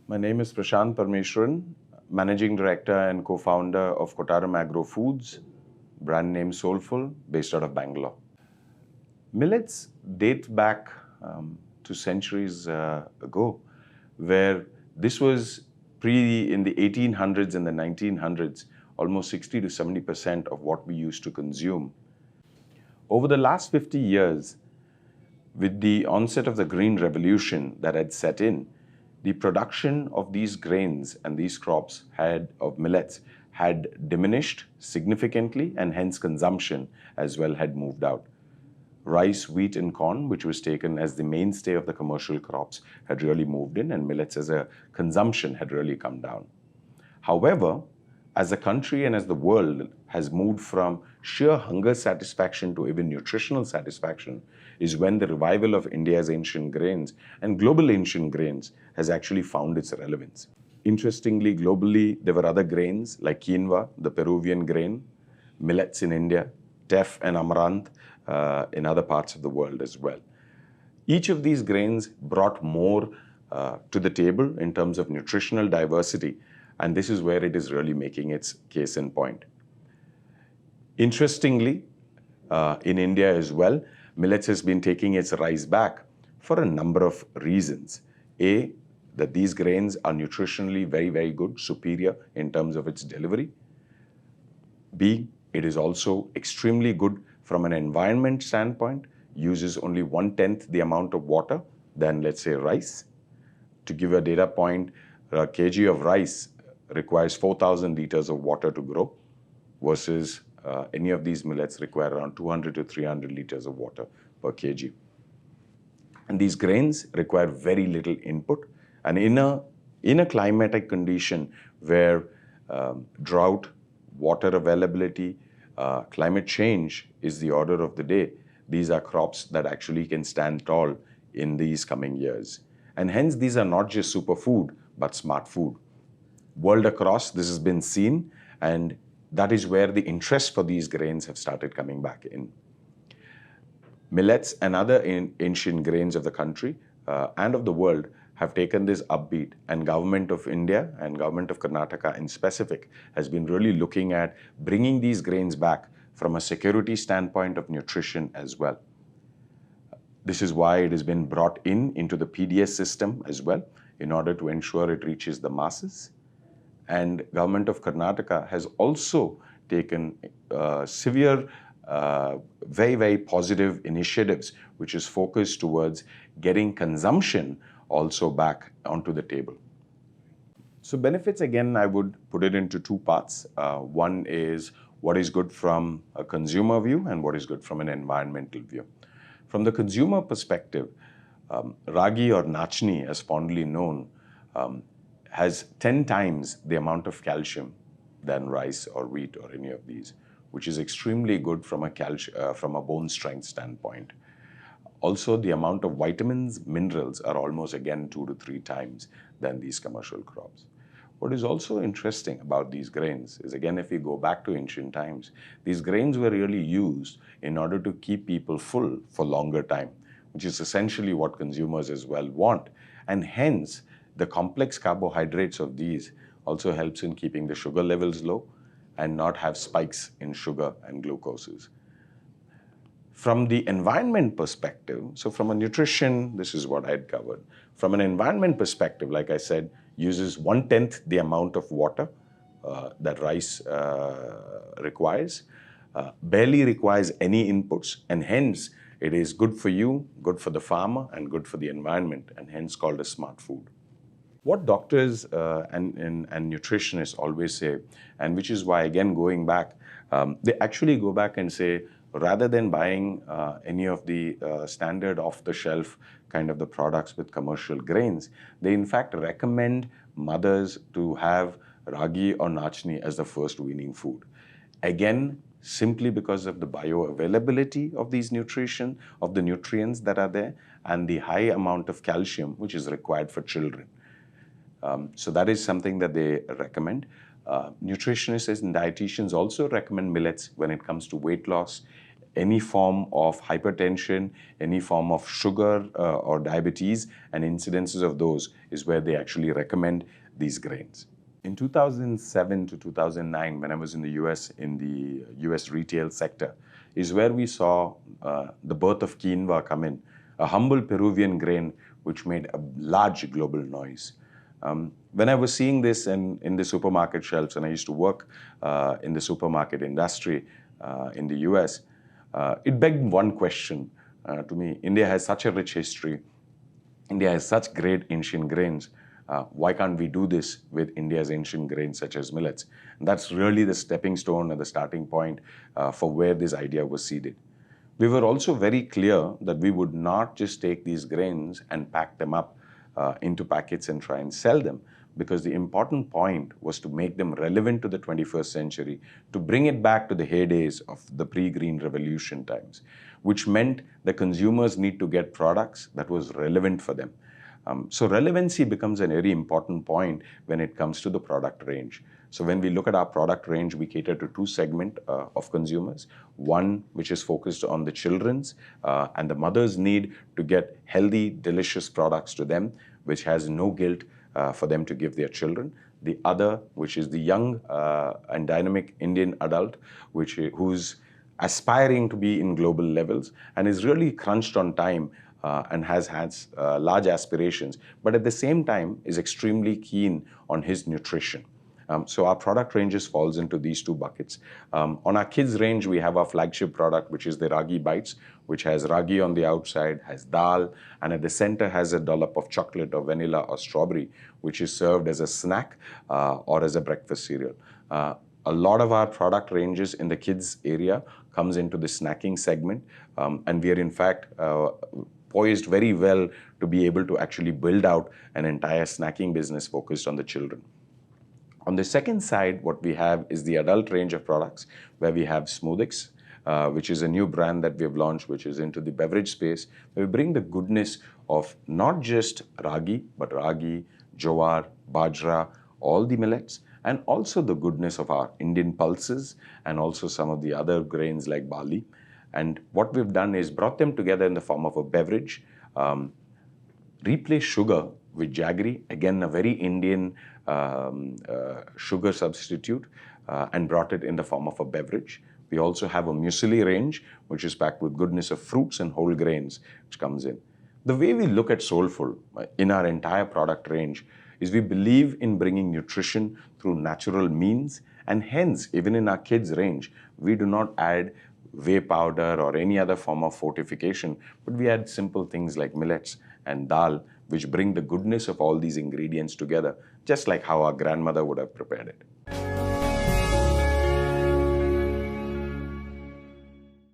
My name is Prashant Parameswaran, Managing Director and co-founder of Kottaram Agro Foods, brand name Soulful, based out of Bangalore. Millets date back to centuries ago, where this was in the 1800s and the 1900s, almost 60 to 70% of what we used to consume. Over the last 50 years, with the onset of the Green Revolution that had set in, the production of these grains and these crops of millets had diminished significantly, and hence consumption as well had moved out. Rice, wheat, and corn, which was taken as the mainstay of the commercial crops, had really moved in, and millets as a consumption had really come down. However, as a country and as the world has moved from sheer hunger satisfaction to even nutritional satisfaction, is when the revival of India's ancient grains and global ancient grains has actually found its relevance. Interestingly, globally, there were other grains like quinoa, the Peruvian grain, millets in India, teff and amaranth in other parts of the world as well. Each of these grains brought more to the table in terms of nutritional diversity, and this is where it is really making its case in point. Interestingly, in India as well, millets has been taking its rise back for a number of reasons. A, that these grains are nutritionally very, very good, superior in terms of its delivery. B, it is also extremely good from an environment standpoint, uses only 1/10 the amount of water than, let's say, rice. To give a data point, a kg of rice requires 4,000 liters of water to grow, versus any of these millets require around 200 to 300 liters of water per kg. And these grains require very little input. And in a climatic condition where drought, water availability, climate change is the order of the day, these are crops that actually can stand tall in these coming years. And hence, these are not just superfood, but smart food. World across, this has been seen, and that is where the interest for these grains have started coming back in. Millets and other ancient grains of the country and of the world have taken this upbeat, and Government of India and Government of Karnataka in specific has been really looking at bringing these grains back from a security standpoint of nutrition as well. This is why it has been brought into the PDS system as well, in order to ensure it reaches the masses. And Government of Karnataka has also taken severe, very, very positive initiatives, which is focused towards getting consumption also back onto the table. So benefits, again, I would put it into two parts. One is what is good from a consumer view and what is good from an environmental view. From the consumer perspective, ragi or nachni, as fondly known, has 10 times the amount of calcium than rice or wheat or any of these, which is extremely good from a bone strength standpoint. Also, the amount of vitamins, minerals are almost, again, 2 to 3 times than these commercial crops. What is also interesting about these grains is, again, if we go back to ancient times, these grains were really used in order to keep people full for longer time, which is essentially what consumers as well want. And hence, the complex carbohydrates of these also helps in keeping the sugar levels low and not have spikes in sugar and glucoses. From the environment perspective, so from a nutrition, this is what I had covered. From an environment perspective, like I said, uses 1/10 the amount of water that rice requires, barely requires any inputs, and hence it is good for you, good for the farmer, and good for the environment, and hence called a smart food. What doctors and nutritionists always say, and which is why, again, going back, they actually go back and say, rather than buying any of the standard off-the-shelf kind of the products with commercial grains, they in fact recommend mothers to have ragi or nachni as the first weaning food. Again, simply because of the bioavailability of these of the nutrients that are there, and the high amount of calcium which is required for children. So that is something that they recommend. Nutritionists and dietitians also recommend millets when it comes to weight loss, any form of hypertension, any form of sugar or diabetes, and incidences of those is where they actually recommend these grains. In 2007 to 2009, when I was in the US, in the US retail sector, is where we saw the birth of quinoa come in, a humble Peruvian grain which made a large global noise. When I was seeing this in the supermarket shelves, and I used to work in the supermarket industry in the US, it begged one question to me. India has such a rich history. India has such great ancient grains. Why can't we do this with India's ancient grains such as millets? And that's really the stepping stone and the starting point for where this idea was seeded. We were also very clear that we would not just take these grains and pack them up into packets and try and sell them, because the important point was to make them relevant to the 21st century, to bring it back to the heydays of the pre-green revolution times, which meant the consumers need to get products that was relevant for them. So relevancy becomes a very important point when it comes to the product range. So when we look at our product range, we cater to two segments of consumers. One, which is focused on the children's and the mother's need to get healthy, delicious products to them, which has no guilt for them to give their children. The other, which is the young and dynamic Indian adult, who's aspiring to be in global levels and is really crunched on time and has had large aspirations, but at the same time is extremely keen on his nutrition. So our product ranges falls into these two buckets. On our kids range, we have our flagship product, which is the Ragi Bites, which has ragi on the outside, has dal, and at the center has a dollop of chocolate or vanilla or strawberry, which is served as a snack or as a breakfast cereal. A lot of our product ranges in the kids area comes into the snacking segment, and we are in fact poised very well to be able to actually build out an entire snacking business focused on the children. On the second side, what we have is the adult range of products, where we have Smoothix, which is a new brand that we have launched, which is into the beverage space, where we bring the goodness of not just ragi, but ragi, jowar, bajra, all the millets, and also the goodness of our Indian pulses and also some of the other grains like barley. And what we've done is brought them together in the form of a beverage, replace sugar with jaggery, again a very Indian sugar substitute, and brought it in the form of a beverage. We also have a muesli range, which is packed with goodness of fruits and whole grains, which comes in. The way we look at Soulful in our entire product range is we believe in bringing nutrition through natural means, and hence, even in our kids range, we do not add whey powder or any other form of fortification, but we add simple things like millets and dal, which bring the goodness of all these ingredients together, just like how our grandmother would have prepared it.